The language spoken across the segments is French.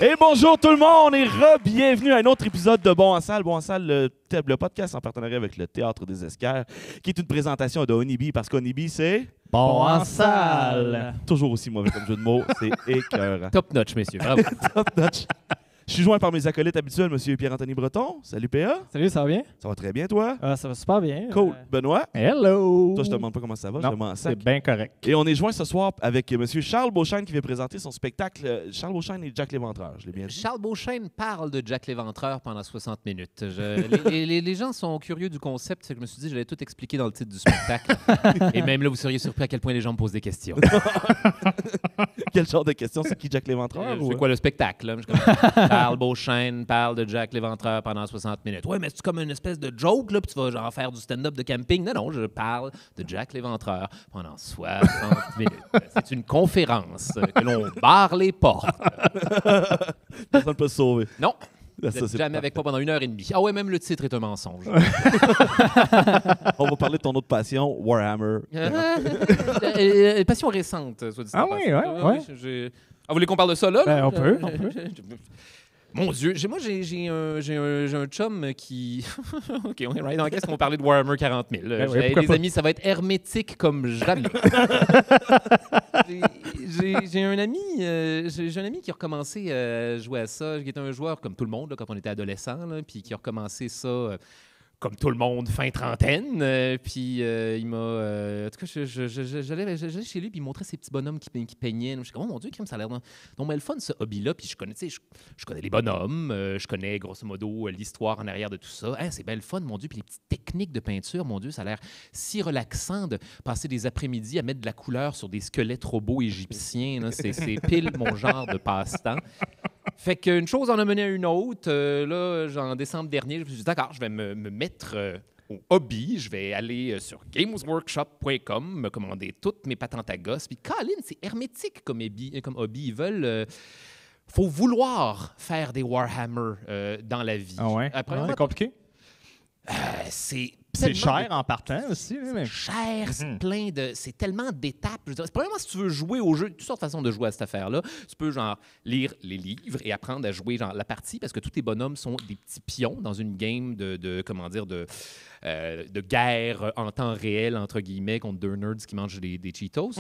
Et bonjour tout le monde et re-bienvenue à un autre épisode de Bon en salle. Bon en salle, le podcast en partenariat avec le Théâtre des Esquerres, qui est une présentation de Honeybee, parce qu'Honeybee, c'est... Bon en salle! Toujours aussi mauvais comme jeu de mots, c'est écœurant. Top notch, messieurs. Bravo. Top notch. Je suis joint par mes acolytes habituels, M. Pierre-Anthony Breton. Salut PA. Salut, ça va bien? Ça va très bien, toi? Ça va super bien. Cool. Benoît. Hello! Toi, je te demande pas comment ça va, je Non, te demande c'est sac. bien correct. Et on est joint ce soir avec M. Charles Beauchesne qui vient présenter son spectacle Charles Beauchesne et Jack l'Éventreur. Je l'ai bien dit. Charles Beauchesne parle de Jack l'Éventreur pendant 60 minutes. Les gens sont curieux du concept, fait que je me suis dit que j'allais tout expliquer dans le titre du spectacle. Et même là, vous seriez surpris à quel point les gens me posent des questions. Quel genre de question? C'est qui Jack l'Éventreur? C'est quoi le spectacle? Là? Je suis comme, Charles Beauchesne parle de Jack l'Éventreur pendant 60 minutes. Ouais, mais c'est comme une espèce de joke, là, puis tu vas genre faire du stand-up de camping. Non, je parle de Jack l'Éventreur pendant 60 minutes. C'est une conférence que l'on barre les portes. Personne ne peut se sauver. Non. Ça, c'est Jamais avec moi pendant 1h30. Ah ouais, même le titre est un mensonge. On va parler de ton autre passion, Warhammer. Passion récente, soit dit en oui, passant. ouais. Ah, vous voulez qu'on parle de ça, là? Ben, on peut. Mon Dieu, j'ai un chum qui... OK, on est right. Qu'est-ce qu'on va parler de Warhammer 40 000? Les amis, ça va être hermétique comme jamais. J'ai un ami qui a recommencé à jouer à ça, qui était un joueur comme tout le monde là, quand on était adolescent, là, puis qui a recommencé ça... comme tout le monde, fin trentaine. Puis il m'a... en tout cas, j'allais chez lui, puis il montrait ses petits bonhommes qui peignaient. Je suis comme, oh mon Dieu, ça a l'air donc le fun, ce hobby-là. Puis je connais les bonhommes, je connais grosso modo l'histoire en arrière de tout ça. Hein, c'est bien le fun, mon Dieu. Puis les petites techniques de peinture, mon Dieu, ça a l'air si relaxant de passer des après-midi à mettre de la couleur sur des squelettes robots égyptiens. Là. C'est pile mon genre de passe-temps. Fait qu'une chose en a mené à une autre. Là, en décembre dernier, je me suis dit, d'accord, je vais me mettre au hobby. Je vais aller sur gamesworkshop.com, me commander toutes mes patentes à gosse. Puis, Colin, c'est hermétique comme hobby. Ils veulent... faut vouloir faire des Warhammer dans la vie. Ah ouais? C'est compliqué? C'est cher en partant aussi. C'est cher, c'est tellement d'étapes. C'est probablement si tu veux jouer au jeu, toutes sortes de façons de jouer à cette affaire-là. Tu peux genre lire les livres et apprendre à jouer genre la partie parce que tous tes bonhommes sont des petits pions dans une game de guerre en temps réel, entre guillemets, contre deux nerds qui mangent des Cheetos.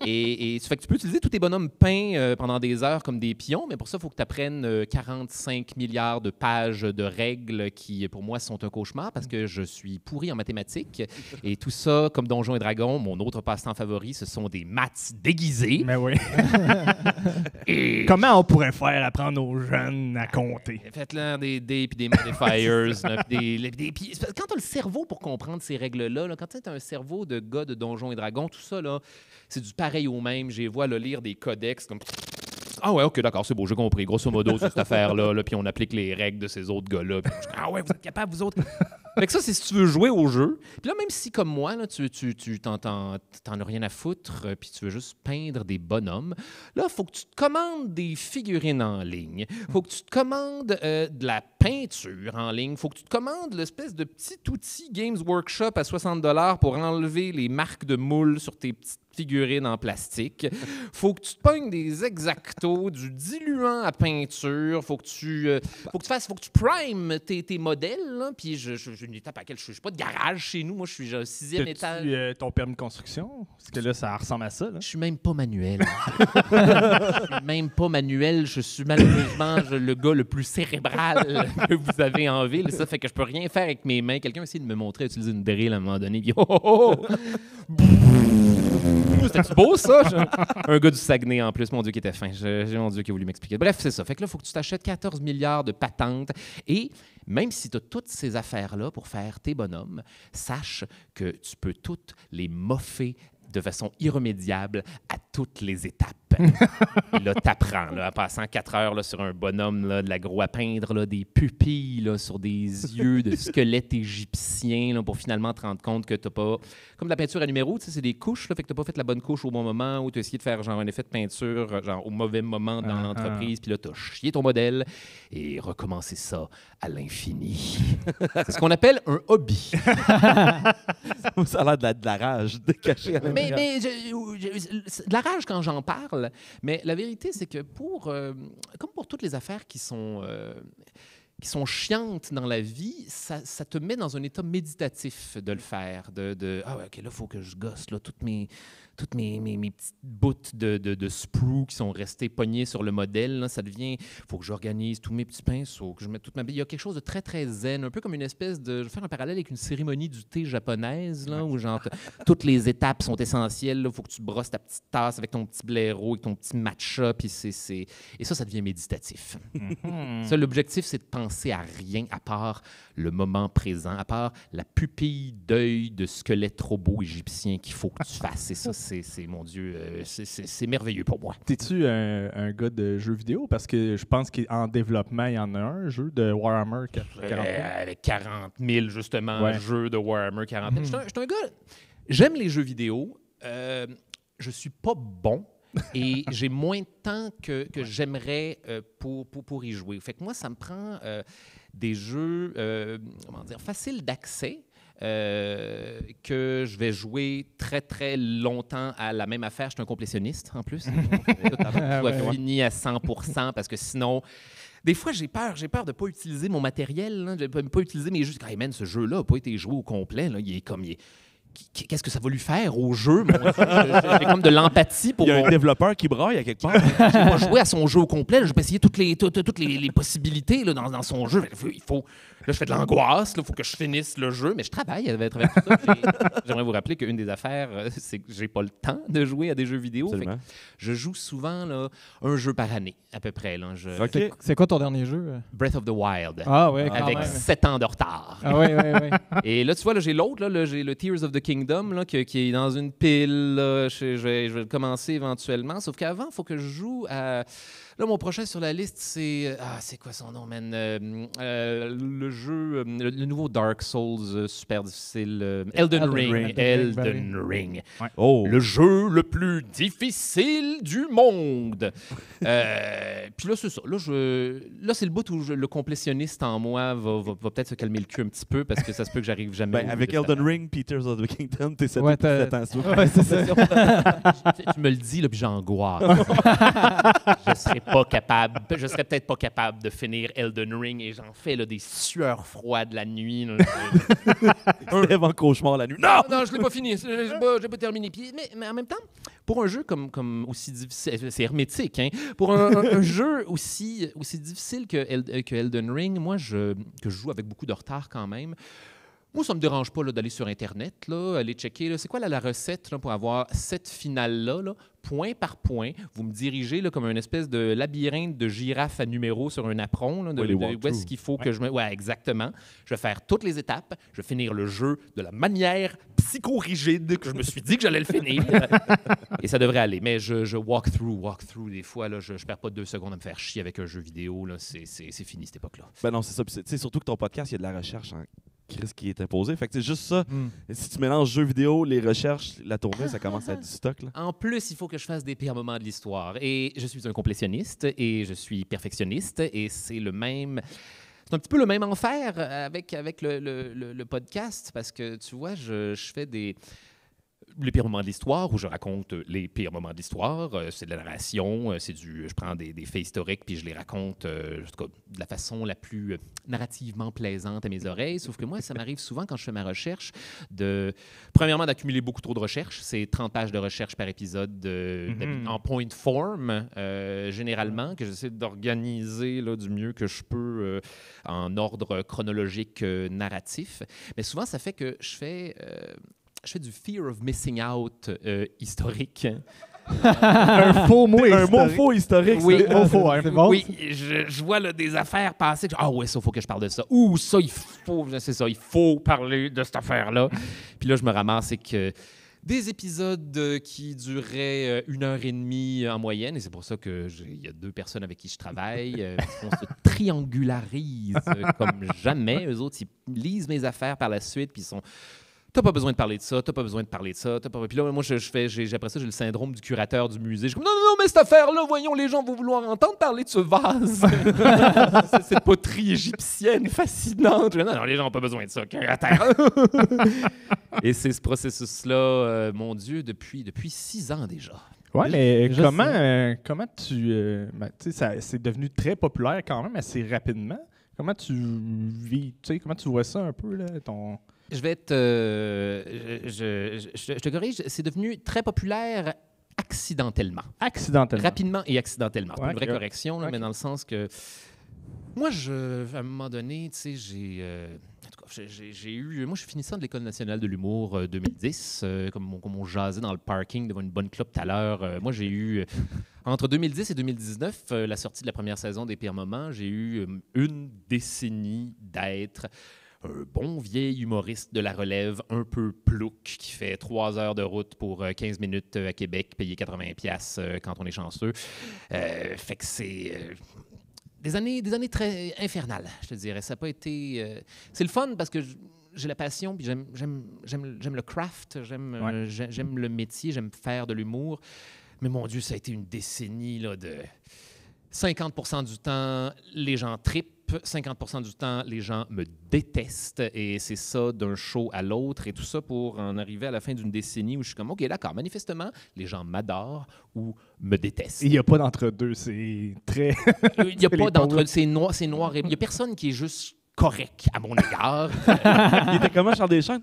et ça fait que tu peux utiliser tous tes bonhommes peints pendant des heures comme des pions, mais pour ça, il faut que tu apprennes 45 milliards de pages de règles qui, pour moi, sont un cauchemar parce que je suis pourri en mathématiques. Et tout ça, comme Donjons et Dragons, mon autre passe-temps favori, ce sont des maths déguisés. Mais oui. Et... Comment on pourrait faire apprendre aux jeunes à compter? Faites-leur des dés puis des modifiers. Là, puis quand tu as le cerveau pour comprendre ces règles-là, là, quand tu as un cerveau de gars de Donjons et Dragons, tout ça, là, c'est du pareil au même. Je les vois là, lire des codex comme... Ah ouais, OK, d'accord, c'est beau, j'ai compris. Grosso modo, c'est cette affaire-là, là, puis on applique les règles de ces autres gars-là. Ah ouais, vous êtes capables, vous autres? Fait que ça, c'est si tu veux jouer au jeu. Puis là, même si, comme moi, là, tu t'en as rien à foutre, puis tu veux juste peindre des bonhommes, là, il faut que tu te commandes des figurines en ligne. Il faut que tu te commandes de la peinture en ligne. Il faut que tu te commandes l'espèce de petit outil Games Workshop à 60 $ pour enlever les marques de moule sur tes petites figurines en plastique. Faut que tu te peignes des exactos, du diluant à peinture. Faut que tu primes tes modèles. Là. Puis j'ai une étape à laquelle je suis pas de garage chez nous. Moi, je suis au 6e étage. Ton permis de construction? Parce que là, ça ressemble à ça. Là. Je suis même pas manuel. Je suis malheureusement le gars le plus cérébral que vous avez en ville. Ça fait que je peux rien faire avec mes mains. Quelqu'un a essayé de me montrer à utiliser une drill à un moment donné. Puis, c'était beau, ça? Un gars du Saguenay, en plus. Mon Dieu, qui était fin. Mon Dieu, qui a voulu m'expliquer. Bref, c'est ça. Fait que là, il faut que tu t'achètes 14 milliards de patentes. Et même si tu as toutes ces affaires-là pour faire tes bonhommes, sache que tu peux toutes les moffer de façon irrémédiable à toutes les étapes. Et là, t'apprends, là, en passant 4 heures là, sur un bonhomme, là, de la gros à peindre, là, des pupilles là, sur des yeux de squelettes égyptiens là, pour finalement te rendre compte que t'as pas... Comme de la peinture à numéro, c'est des couches, là, fait que t'as pas fait la bonne couche au bon moment ou t'as essayé de faire genre un effet de peinture genre au mauvais moment dans l'entreprise, puis là, t'as chié ton modèle et recommencer ça à l'infini. C'est ce qu'on appelle un hobby. Ça a l'air de la rage de cacher à mais de la rage quand j'en parle. Mais la vérité, c'est que comme pour toutes les affaires qui sont chiantes dans la vie, ça te met dans un état méditatif de le faire. Ah ouais, OK, là, il faut que je gosse là, toutes mes petites bouts de sprue qui sont restés pognés sur le modèle. Là, ça devient, il faut que j'organise tous mes petits pinceaux, que je mette toute ma... Il y a quelque chose de très, très zen, un peu comme une espèce de... Je vais faire un parallèle avec une cérémonie du thé japonaise, là, où genre, toutes les étapes sont essentielles. Il faut que tu brosses ta petite tasse avec ton petit blaireau, avec ton petit matcha, puis et ça devient méditatif. Ça, l'objectif, c'est de penser à rien à part le moment présent, à part la pupille d'œil de squelette robot égyptien qu'il faut que tu fasses. Et ça, c'est mon Dieu, c'est merveilleux pour moi. T'es-tu un gars de jeux vidéo? Parce que je pense qu'en développement, il y en a un jeu de Warhammer 40 000. Avec 40 000, justement, jeux de Warhammer 40 000. Je suis un gars... J'aime les jeux vidéo. Je suis pas bon. Et j'ai moins de temps que j'aimerais pour y jouer. Fait que moi, ça me prend des jeux, comment dire, faciles d'accès, que je vais jouer très, très longtemps à la même affaire. Je suis un complétionniste, en plus. Je dois fini à 100% parce que sinon... Des fois, j'ai peur de ne pas utiliser mon matériel, là, de ne pas utiliser mes jeux. Hey man, ce jeu-là n'a pas été joué au complet. Là. Qu'est-ce que ça va lui faire au jeu? J'ai comme de l'empathie pour... Il y a un développeur qui braille à quelque part. J'ai pas joué à son jeu au complet. Je vais essayer toutes les possibilités là, dans son jeu. Il faut... Là, je fais de l'angoisse. Il faut que je finisse le jeu. Mais je travaille avec tout ça. J'aimerais vous rappeler qu'une des affaires, c'est que j'ai pas le temps de jouer à des jeux vidéo. Fait que je joue souvent là, un jeu par année, à peu près. Là. C'est quoi ton dernier jeu? Breath of the Wild. Ah oui, avec 7 ans de retard. Ah oui. Et là, tu vois, là, j'ai l'autre. Là, j'ai le Tears of the Kingdom là, qui est dans une pile. Là. Je vais le commencer éventuellement. Sauf qu'avant, il faut que je joue à... Là, mon prochain sur la liste, c'est... c'est quoi son nom, man? Le jeu... le nouveau Dark Souls super difficile. Elden Ring. Elden Ring. Ouais. Oh. Le jeu le plus difficile du monde. Puis là, c'est ça. Là, c'est le bout où le complétionniste en moi va peut-être se calmer le cul un petit peu parce que ça se peut que j'arrive jamais... avec Elden Ring, Tears of the Kingdom, t'es 7 ans sous. Ouais, c'est ça. Tu me le dis, là, puis j'angoisse. Je serais peut-être pas capable de finir Elden Ring et j'en fais là, des sueurs froides la nuit. Un rêve en cauchemar la nuit. Non! Non, je l'ai pas fini. Je l'ai pas terminé. Mais en même temps, pour un jeu comme aussi difficile, c'est hermétique, hein? Pour un jeu aussi difficile que Elden Ring, moi, que je joue avec beaucoup de retard quand même. Moi, ça ne me dérange pas là, d'aller sur Internet, là, aller checker. Là, c'est quoi la recette là, pour avoir cette finale-là, là, point par point? Vous me dirigez là, comme une espèce de labyrinthe de girafe à numéros sur un apron. Là, où est-ce qu'il faut que je me... Ouais, exactement. Je vais faire toutes les étapes. Je vais finir le jeu de la manière psychorigide que je me suis dit que j'allais le finir. Et ça devrait aller. Mais je walk through. Des fois, là, je ne perds pas 2 secondes à me faire chier avec un jeu vidéo. Là. C'est fini, cette époque-là. Ben non, c'est ça. Puis surtout que ton podcast, il y a de la recherche en Chris qui est imposée. Fait que c'est juste ça. Si tu mélanges jeux vidéo, les recherches, la tournée, ça commence à être du stock. Là. En plus, il faut que je fasse des pires moments de l'histoire. Et je suis un complétionniste et je suis perfectionniste. Et c'est le même... C'est un petit peu le même enfer avec le podcast parce que, tu vois, je fais les pires moments de l'histoire, où je raconte les pires moments de l'histoire. C'est de la narration, je prends des faits historiques puis je les raconte en tout cas, de la façon la plus narrativement plaisante à mes oreilles. Sauf que moi, ça m'arrive souvent quand je fais ma recherche, premièrement, d'accumuler beaucoup trop de recherches. C'est 30 pages de recherche par épisode en point form, généralement, que j'essaie d'organiser là, du mieux que je peux en ordre chronologique narratif. Mais souvent, ça fait que je fais du fear of missing out historique. Un faux mot historique. Un mot faux historique. Oui, c'est bon. Oui, je vois là, des affaires passer. Ah ouais, ça, il faut que je parle de ça. Ou ça, il faut parler de cette affaire-là. Puis là, je me ramasse avec des épisodes qui duraient 1h30 en moyenne. Et c'est pour ça qu'il y a 2 personnes avec qui je travaille. On se triangularise comme jamais. Eux autres, ils lisent mes affaires par la suite, puis ils sont T'as pas besoin de parler de ça, t'as pas besoin de parler de ça. Puis là, moi, après ça, j'ai le syndrome du curateur du musée. Je suis comme, non, mais cette affaire-là, voyons, les gens vont vouloir entendre parler de ce vase. Cette poterie égyptienne fascinante. Non, les gens n'ont pas besoin de ça, curateur. Et c'est ce processus-là, mon Dieu, depuis 6 ans déjà. Ouais, mais comment tu sais, c'est devenu très populaire quand même assez rapidement. Comment tu vis, tu sais, comment tu vois ça un peu, là, ton... Je vais être... je te corrige, c'est devenu très populaire accidentellement. Accidentellement. Rapidement et accidentellement. C'est pas une vraie Ok. correction, là, mais dans le sens que... Moi, à un moment donné, tu sais, en tout cas, j'ai eu... Moi, je suis finissant de l'École nationale de l'humour 2010, comme on jasait dans le parking devant une bonne clope tout à l'heure. Moi, j'ai eu... Entre 2010 et 2019, la sortie de la première saison des Pires Moments, j'ai eu une décennie d'être un bon vieil humoriste de la relève, un peu plouc, qui fait 3 heures de route pour 15 minutes à Québec, payé 80$ quand on est chanceux. Fait que c'est... Des années très infernales, je te dirais. Ça n'a pas été... c'est le fun parce que j'ai la passion, puis j'aime le craft, j'aime le métier, j'aime faire de l'humour. Mais mon Dieu, ça a été une décennie là, de 50% du temps, les gens trippent, 50% du temps, les gens me détestent. Et c'est ça d'un show à l'autre. Et tout ça pour en arriver à la fin d'une décennie où je suis comme, OK, d'accord, manifestement, les gens m'adorent ou me détestent. Il n'y a pas d'entre-deux, c'est très... Il n'y a pas d'entre... C'est noir. Il n'y a personne qui est juste correct à mon égard. Il était comment, Charles Deschamps?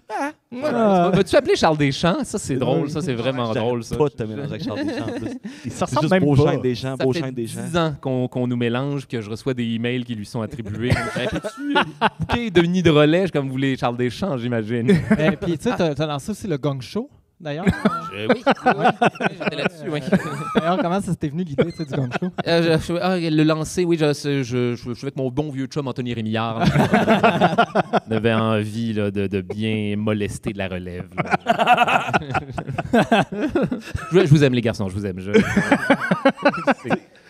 Vas-tu appeler Charles Deschamps? Ça, c'est drôle. Ça, c'est vraiment drôle. Ça. Pas de te mélanger avec Charles Deschamps. En plus. Il se C'est ressemble juste même pas. Beauchamp Deschamps, Ça Beauchamp fait Deschamps. 10 ans qu'on nous mélange, que je reçois des emails qui lui sont attribués. Peux-tu booker Denis de Relais comme vous voulez Charles Deschamps, j'imagine? Et puis, tu sais, t'as lancé aussi le Gong Show, d'ailleurs. Oui, j'étais là-dessus, oui. D'ailleurs, comment ça t'est venu l'idée, tu sais, du Gong Show? Le lancer, oui, je suis avec mon bon vieux chum Anthony Rémillard. On avait envie là, de bien molester de la relève. Je vous aime, les garçons, je vous aime.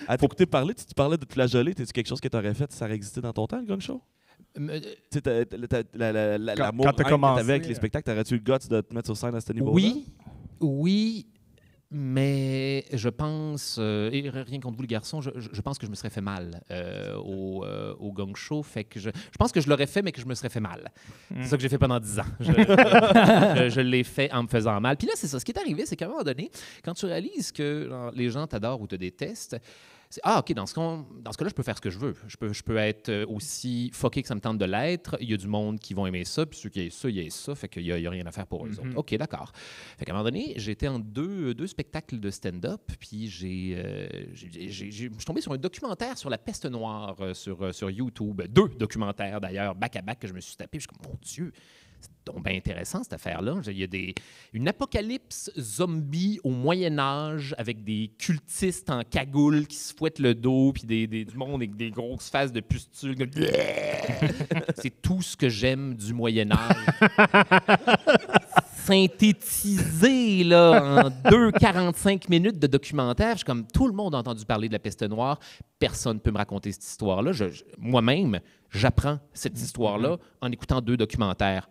À t'écouter parler, tu parlais de te flageoler. T'es-tu quelque chose que tu aurais fait si ça aurait existé dans ton temps, le Gong Show? Tu sais, l'amour quand t'as que commencé, t'avais avec les spectacles, t'aurais-tu le guts de te mettre sur scène à ce niveau-là? Oui, mais je pense, et rien contre vous les garçons, je pense que je me serais fait mal au Gong Show. Fait que je pense que je l'aurais fait, mais que je me serais fait mal. C'est ça que j'ai fait pendant 10 ans. Je l'ai fait en me faisant mal. Puis là, c'est ça. Ce qui est arrivé, c'est qu'à un moment donné, quand tu réalises que genre, les gens t'adorent ou te détestent, OK, dans ce cas-là, je peux faire ce que je veux. Je peux être aussi fucké que ça me tente de l'être. Il y a du monde qui vont aimer ça, puis ceux qui aiment ça, ils aiment ça. Fait qu'il n'y a rien à faire pour eux autres. OK, d'accord. Fait qu'à un moment donné, j'étais en deux spectacles de stand-up, puis je suis tombé sur un documentaire sur la peste noire sur YouTube. 2 documentaires, d'ailleurs, back-à-back, que je me suis tapé. Je suis comme, mon Dieu, c'est donc bien intéressant, cette affaire-là. Il y a une apocalypse zombie au Moyen-Âge avec des cultistes en cagoule qui se fouettent le dos, puis du monde avec des grosses faces de pustules. C'est tout ce que j'aime du Moyen-Âge. Synthétisé là, en 2,45 minutes de documentaire. Je suis comme, tout le monde a entendu parler de la peste noire. Personne ne peut me raconter cette histoire-là. Moi-même, j'apprends cette histoire-là en écoutant 2 documentaires.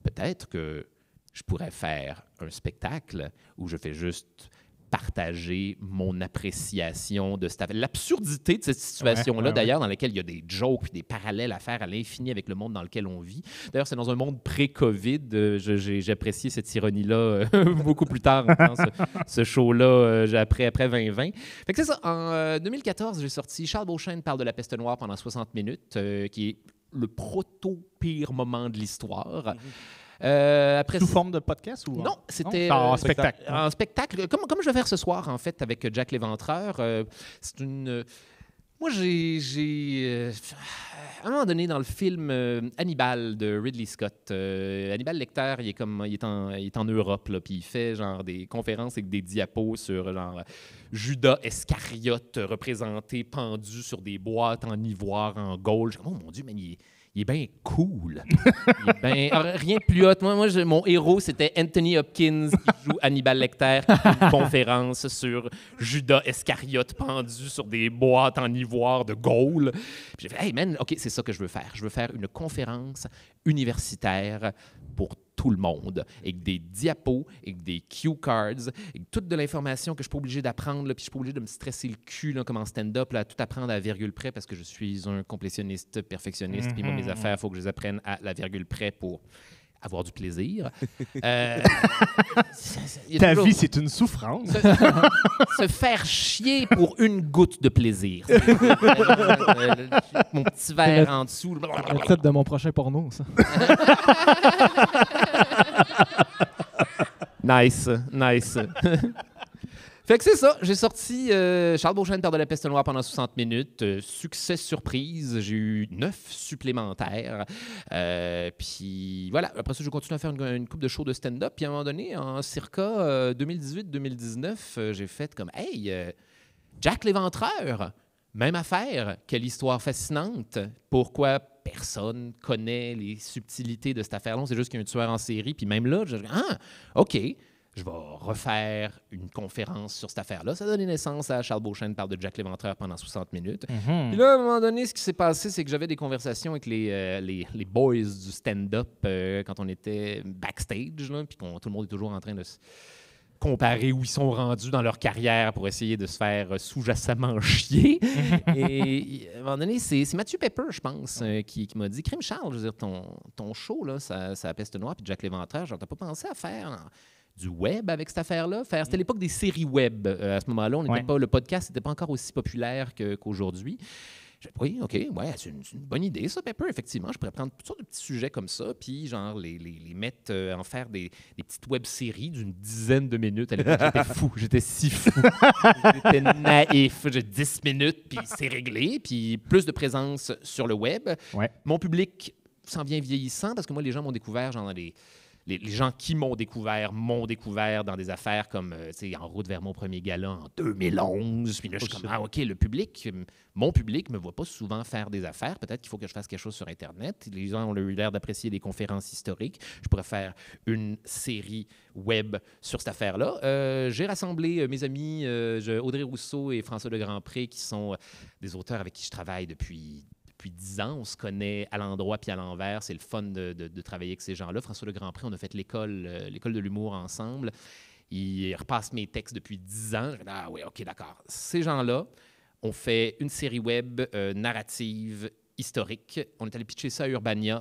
Peut-être que je pourrais faire un spectacle où je fais juste partager mon appréciation de l'absurdité de cette situation-là, d'ailleurs, dans laquelle il y a des jokes et des parallèles à faire à l'infini avec le monde dans lequel on vit. D'ailleurs, c'est dans un monde pré-COVID. J'ai apprécié cette ironie-là beaucoup plus tard dans ce show-là, après 2020. Fait que c'est ça. En 2014, j'ai sorti Charles Beauchamp parle de la peste noire pendant 60 minutes, qui est le proto-pire moment de l'histoire. Après, sous forme de podcast ou non, c'était en spectacle. En spectacle, comme je vais faire ce soir en fait avec Jack Léventreur. C'est une. Moi, j'ai à un moment donné dans le film Hannibal de Ridley Scott, Hannibal Lecter, il est en Europe là, puis il fait genre des conférences avec des diapos sur genre Judas Iscariote représenté pendu sur des boîtes en ivoire en gold. Je dis, oh mon Dieu, mais il est bien cool. Rien de plus hot. Mon héros, c'était Anthony Hopkins qui joue Hannibal Lecter, une conférence sur Judas Iscariote pendu sur des boîtes en ivoire de Gaulle. Puis j'ai fait, hey man, OK, c'est ça que je veux faire. Je veux faire une conférence universitaire pour tout le monde, avec des diapos, avec des cue cards, avec toute de l'information que je ne suis pas obligé d'apprendre, là, puis je ne suis pas obligé de me stresser le cul là, comme en stand-up, là, à tout apprendre à la virgule près parce que je suis un complétionniste perfectionniste, puis moi, mes affaires, il faut que je les apprenne à la virgule près pour avoir du plaisir. Ta vie, c'est une souffrance. Se faire chier pour une goutte de plaisir. Mon petit verre en dessous. Le titre de mon prochain porno, ça. Nice. Fait que c'est ça, j'ai sorti Charles Beauchesne perd de la peste noire pendant 60 minutes. Succès surprise, j'ai eu 9 supplémentaires. Puis voilà, après ça, je continue à faire une couple de shows de stand-up. Puis à un moment donné, en circa 2018-2019, j'ai fait comme « Hey, Jack l'Éventreur, même affaire, quelle histoire fascinante. Pourquoi personne connaît les subtilités de cette affaire-là? C'est juste qu'il y a un tueur en série. Puis même là, OK. Je vais refaire une conférence sur cette affaire-là. Ça a donné naissance à Charles Beauchesne parle de Jack l'Éventreur pendant 60 minutes. Puis là, à un moment donné, ce qui s'est passé, c'est que j'avais des conversations avec les boys du stand-up quand on était backstage, là, puis tout le monde est toujours en train de se comparer où ils sont rendus dans leur carrière pour essayer de se faire sous-jacemment chier. Et à un moment donné, c'est Mathieu Pepper, je pense, qui m'a dit « Crime Charles, je veux dire, ton show, là, ça la peste noire, puis Jack l'Éventreur, genre, t'as pas pensé à faire... » du web avec cette affaire-là. C'était l'époque des séries web. À ce moment-là, le podcast n'était pas encore aussi populaire qu'aujourd'hui. Oui, OK, ouais, c'est une bonne idée, ça, Pepper, effectivement. Je pourrais prendre toutes sortes de petits sujets comme ça, puis genre les mettre, en faire des petites web-séries d'une dizaine de minutes. À l'époque, j'étais fou, j'étais si fou. J'étais naïf. J'ai 10 minutes, puis c'est réglé, puis plus de présence sur le web. Ouais. Mon public s'en vient vieillissant, parce que moi, les gens m'ont découvert genre dans les gens qui m'ont découvert dans des affaires comme, En route vers mon premier gala en 2011. Puis là, je suis comme, OK, mon public me voit pas souvent faire des affaires. Peut-être qu'il faut que je fasse quelque chose sur Internet. Les gens ont eu l'air d'apprécier des conférences historiques. Je pourrais faire une série web sur cette affaire-là. J'ai rassemblé mes amis Audrey Rousseau et François de Grandpré, qui sont des auteurs avec qui je travaille depuis 10 ans. On se connaît à l'endroit puis à l'envers. C'est le fun de travailler avec ces gens-là. François de Grandpré, on a fait l'école de l'humour ensemble. Il repasse mes textes depuis 10 ans. Je fais, ah oui, OK, d'accord. Ces gens-là ont fait une série web narrative historique. On est allé pitcher ça à Urbania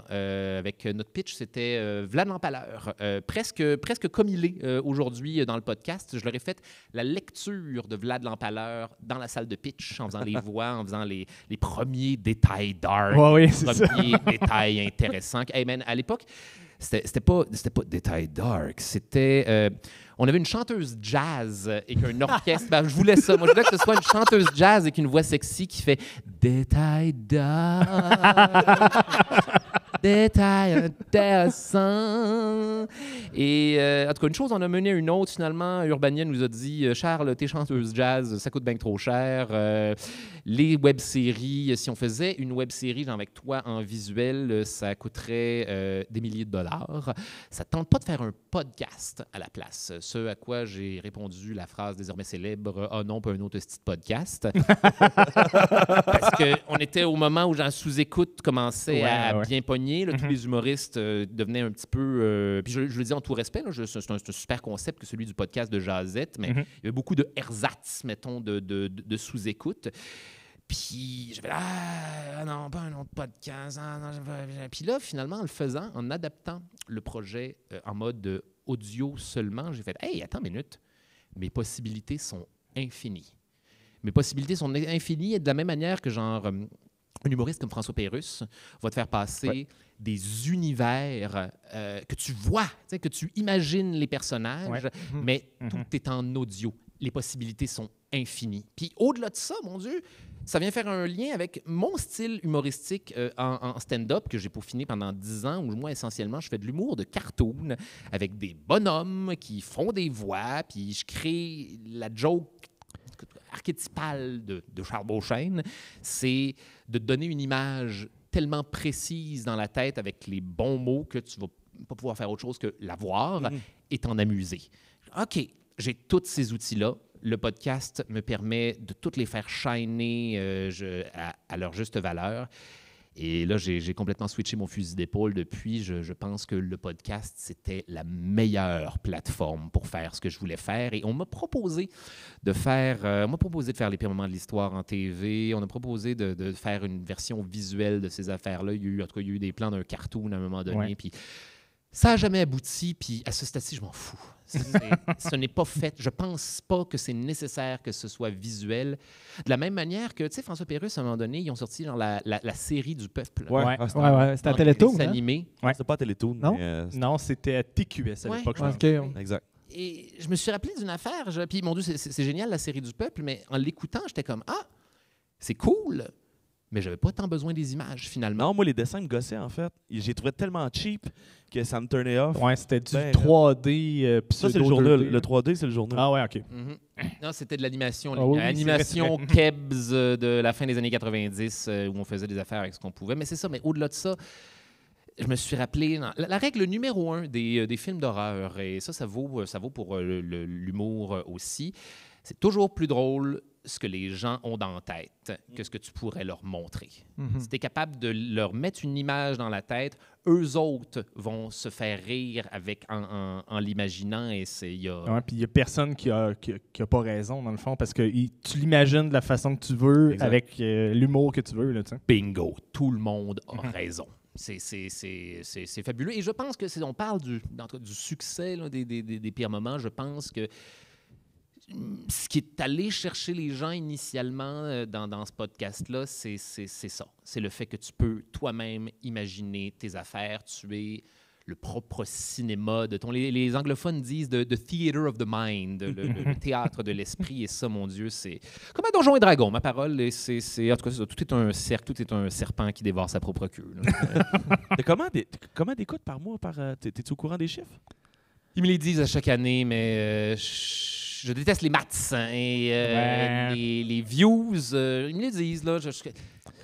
avec notre pitch, c'était Vlad l'Empaleur. Presque comme il est aujourd'hui dans le podcast. Je leur ai fait la lecture de Vlad l'Empaleur dans la salle de pitch en faisant les voix, en faisant les premiers détails dark, Ouais, les premiers détails intéressants. Hey man, à l'époque, c'était pas détails dark, c'était... on avait une chanteuse jazz et qu'un orchestre. Je voulais ça. Moi, je voulais que ce soit une chanteuse jazz avec une voix sexy qui fait détail dark. Détail intéressant. Et en tout cas, une chose, on a mené à une autre. Finalement, Urbania nous a dit Charles, t'es chanteuse jazz, ça coûte bien trop cher. Les web-séries, si on faisait une web-série avec toi en visuel, ça coûterait des milliers de dollars. Ça ne tente pas de faire un podcast à la place. Ce à quoi j'ai répondu la phrase désormais célèbre « Ah non, pas un autre style podcast ». Parce qu'on était au moment où j'en sous-écoute commençait à bien pogner. Là, tous les humoristes devenaient un petit peu... puis je le dis en tout respect, là, c'est un super concept que celui du podcast de Jazette, mais il y avait beaucoup de ersatz, mettons, de sous-écoute. Puis j'avais non, pas un autre podcast. Puis là, finalement, en le faisant, en adaptant le projet en mode audio seulement, j'ai fait « Hey, attends une minute, mes possibilités sont infinies. » Mes possibilités sont infinies et de la même manière que genre... un humoriste comme François Pérusse va te faire passer des univers que tu vois, que tu imagines les personnages, mais tout est en audio. Les possibilités sont infinies. Puis au-delà de ça, mon Dieu, ça vient faire un lien avec mon style humoristique en stand-up que j'ai peaufiné pendant 10 ans, où moi, essentiellement, je fais de l'humour de cartoon avec des bonhommes qui font des voix, puis je crée la joke archétypale de Charles Beauchesne, c'est de donner une image tellement précise dans la tête avec les bons mots que tu ne vas pas pouvoir faire autre chose que la voir et t'en amuser. OK, j'ai tous ces outils-là. Le podcast me permet de toutes les faire shiner à leur juste valeur. Et là, j'ai complètement switché mon fusil d'épaule depuis. Je pense que le podcast, c'était la meilleure plateforme pour faire ce que je voulais faire. Et on m'a proposé de faire, les pires moments de l'histoire en TV. On a proposé de faire une version visuelle de ces affaires-là. Il y a eu des plans d'un cartoon à un moment donné. Ouais. Puis ça n'a jamais abouti. Puis à ce stade-ci, je m'en fous. Ce n'est pas fait. Je pense pas que c'est nécessaire que ce soit visuel. De la même manière que, tu sais, François Pérusse, à un moment donné, ils ont sorti genre, la série du peuple. Ouais. Ah, c'était Ouais, c'était à Télétoon. C'est Hein? animé. Ouais. c'est pas Télétoon. Non? mais, Non, c'était à TQS à Ouais. l'époque. je Ouais, pense. ok. exact. Et je me suis rappelé d'une affaire. Puis, mon Dieu, c'est génial, la série du peuple, mais en l'écoutant, j'étais comme, ah, c'est cool, mais j'avais pas tant besoin des images, finalement. Non, moi, les dessins me gossaient, en fait. J'ai trouvé tellement cheap que ça me turnait off. Ouais, c'était du Ben, 3D Ça, c'est le pseudo journal. 2D. Le 3D, c'est le journal. Ah ouais, OK. Mhm. Non, c'était de l'animation. Ah oui, oui, Animation c'est Kebs de la fin des années 90, où on faisait des affaires avec ce qu'on pouvait. Mais c'est ça, mais au-delà de ça, je me suis rappelé la règle numéro 1 des films d'horreur, et ça vaut pour l'humour aussi. C'est toujours plus drôle ce que les gens ont dans la tête que ce que tu pourrais leur montrer. Si tu es capable de leur mettre une image dans la tête, eux autres vont se faire rire en l'imaginant. Et Ouais, puis il n'y a personne qui a pas raison, dans le fond, parce que tu l'imagines de la façon que tu veux, Exact. avec l'humour que tu veux. Là, tu sais. Bingo, tout le monde a raison. C'est fabuleux. Et je pense que si on parle du succès là, des pires moments, je pense que ce qui est allé chercher les gens initialement dans ce podcast-là, c'est ça. C'est le fait que tu peux toi-même imaginer tes affaires. Tu es le propre cinéma de ton... Les anglophones disent the theater of the mind, le théâtre de l'esprit. Et ça, mon Dieu, c'est comme à Donjons et Dragons, ma parole. Et en tout cas, ça, tout est un cercle, tout est un serpent qui dévore sa propre queue. T'as combien d'écoutes par mois? T'es-tu au courant des chiffres? Ils me les disent à chaque année, mais je déteste les maths hein, et Ouais. les views. Ils me les disent, là.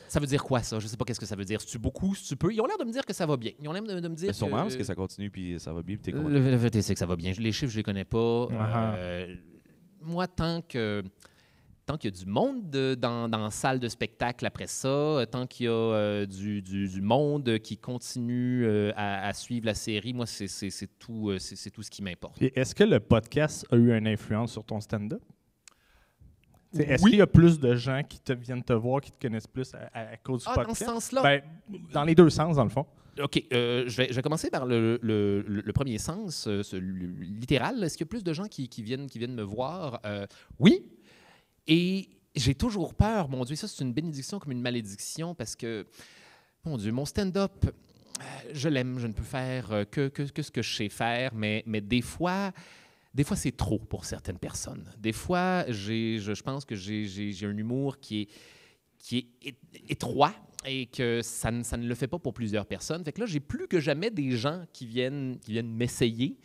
Ça veut dire quoi, ça? Je sais pas qu'est-ce que ça veut dire. C'est-tu beaucoup? C'est-tu peu? Ils ont l'air de me dire que ça va bien. Ils ont l'air de me dire Sûrement, parce que ça continue puis ça va bien. Puis t'es content. Le fait, c'est que ça va bien. Les chiffres, je les connais pas. Uh-huh. Moi, tant qu'il y a du monde dans la salle de spectacle après ça, tant qu'il y a du monde qui continue à suivre la série, moi, c'est tout ce qui m'importe. Et est-ce que le podcast a eu une influence sur ton stand-up? Est-ce Oui. qu'il y a plus de gens qui viennent te voir, qui te connaissent plus à cause du Dans podcast? ce sens-là? Ben, dans les deux sens, dans le fond. OK. Je vais commencer par le premier sens, littéral. Est-ce qu'il y a plus de gens qui viennent me voir? Oui. Et j'ai toujours peur, mon Dieu, ça c'est une bénédiction comme une malédiction parce que, mon Dieu, mon stand-up, je l'aime, je ne peux faire que ce que je sais faire, mais des fois c'est trop pour certaines personnes. Des fois, je pense que j'ai un humour qui est étroit et que ça ne le fait pas pour plusieurs personnes. Fait que là, j'ai plus que jamais des gens qui viennent m'essayer.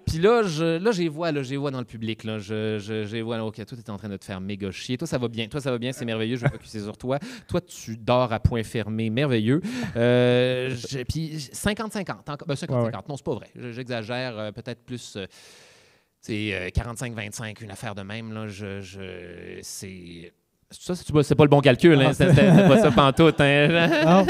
Puis là, je les vois dans le public. Là. Je les vois, OK, toi, tu es en train de te faire méga chier. Toi, ça va bien, c'est merveilleux, je vais focuser sur toi. Toi, tu dors à point fermé, merveilleux. Puis 50-50. 50-50, Ouais. non, c'est pas vrai. J'exagère, peut-être plus... c'est 45-25, une affaire de même. Là, c'est... C'est pas le bon calcul, hein? C'est pas ça pantoute. Hein?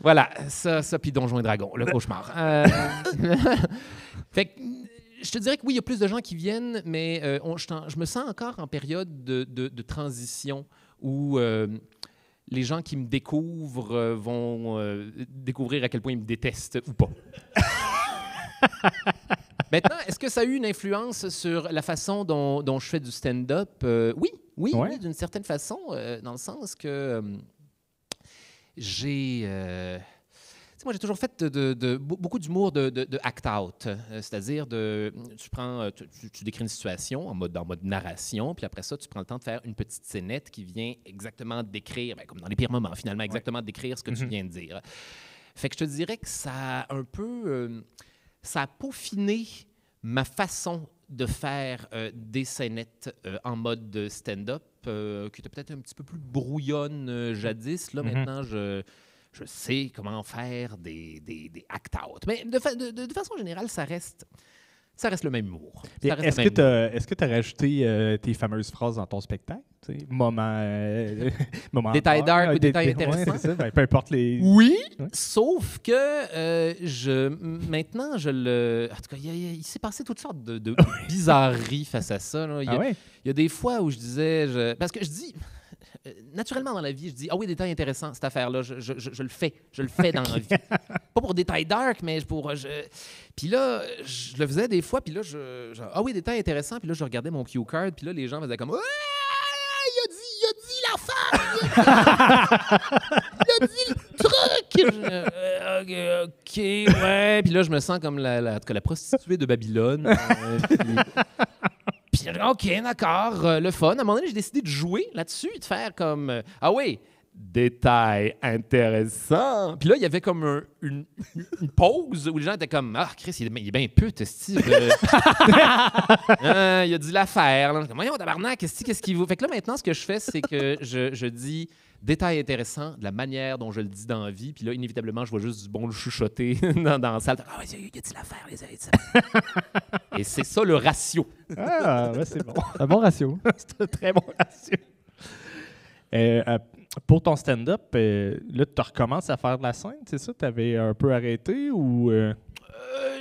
Voilà, ça puis Donjons et Dragons, le cauchemar. Fait que, je te dirais que oui, il y a plus de gens qui viennent, mais je me sens encore en période de transition où les gens qui me découvrent vont découvrir à quel point ils me détestent ou pas. Maintenant, est-ce que ça a eu une influence sur la façon dont je fais du stand-up? Oui, Ouais. d'une certaine façon, dans le sens que j'ai... moi, j'ai toujours fait beaucoup d'humour de act-out, c'est-à-dire tu décris une situation en mode narration, puis après ça, tu prends le temps de faire une petite scénette qui vient exactement décrire, comme dans les pires moments, finalement, exactement décrire ce que tu viens de dire. Fait que je te dirais que ça a un peu... ça a peaufiné ma façon de faire des scénettes en mode stand-up, qui était peut-être un petit peu plus brouillonne jadis. Là, maintenant, je sais comment faire des act-out. Mais de façon générale, ça reste ça reste le même humour. Et Ça reste Est-ce le que même tu as rajouté tes fameuses phrases dans ton spectacle? Moment Détail fort, dark ou détail intéressant? Ouais, c'est ça. Ben, peu importe les... Oui, Ouais. sauf que maintenant, en tout cas, il s'est passé toutes sortes de bizarreries face à ça. Là. Il y a des fois où je disais... Parce que je dis... naturellement, dans la vie, je dis « Ah oui, détail intéressant, cette affaire-là, je le fais. Je le fais dans la vie. » Pas pour détail dark, mais pour... Puis là, je le faisais des fois, puis là, ah oui, détail intéressant, puis là, je regardais mon cue card, puis là, les gens faisaient comme « il a dit l'affaire! Il a dit le truc! OK, ouais. » Puis là, je me sens comme en tout cas, la prostituée de Babylone. Puis, OK, d'accord, le fun. À un moment donné, j'ai décidé de jouer là-dessus et de faire comme ah oui, détail intéressant. Puis là, il y avait comme une pause où les gens étaient comme ah, Chris, il est bien pute, Steve. Il a dit l'affaire. Là. Comme, voyons, tabarnak, qu'est-ce qu'il vaut? Fait que là, maintenant, ce que je fais, c'est que je dis détail intéressant de la manière dont je le dis dans la vie. Puis là, inévitablement, je vois juste du bon chuchoter dans la salle. Ah, il a dit l'affaire, il a dit l'affaire. Et c'est ça le ratio. Ah, ouais, c'est bon. Un bon ratio. C'est un très bon ratio. Pour ton stand-up, là, tu recommences à faire de la scène, c'est ça? Tu avais un peu arrêté ou...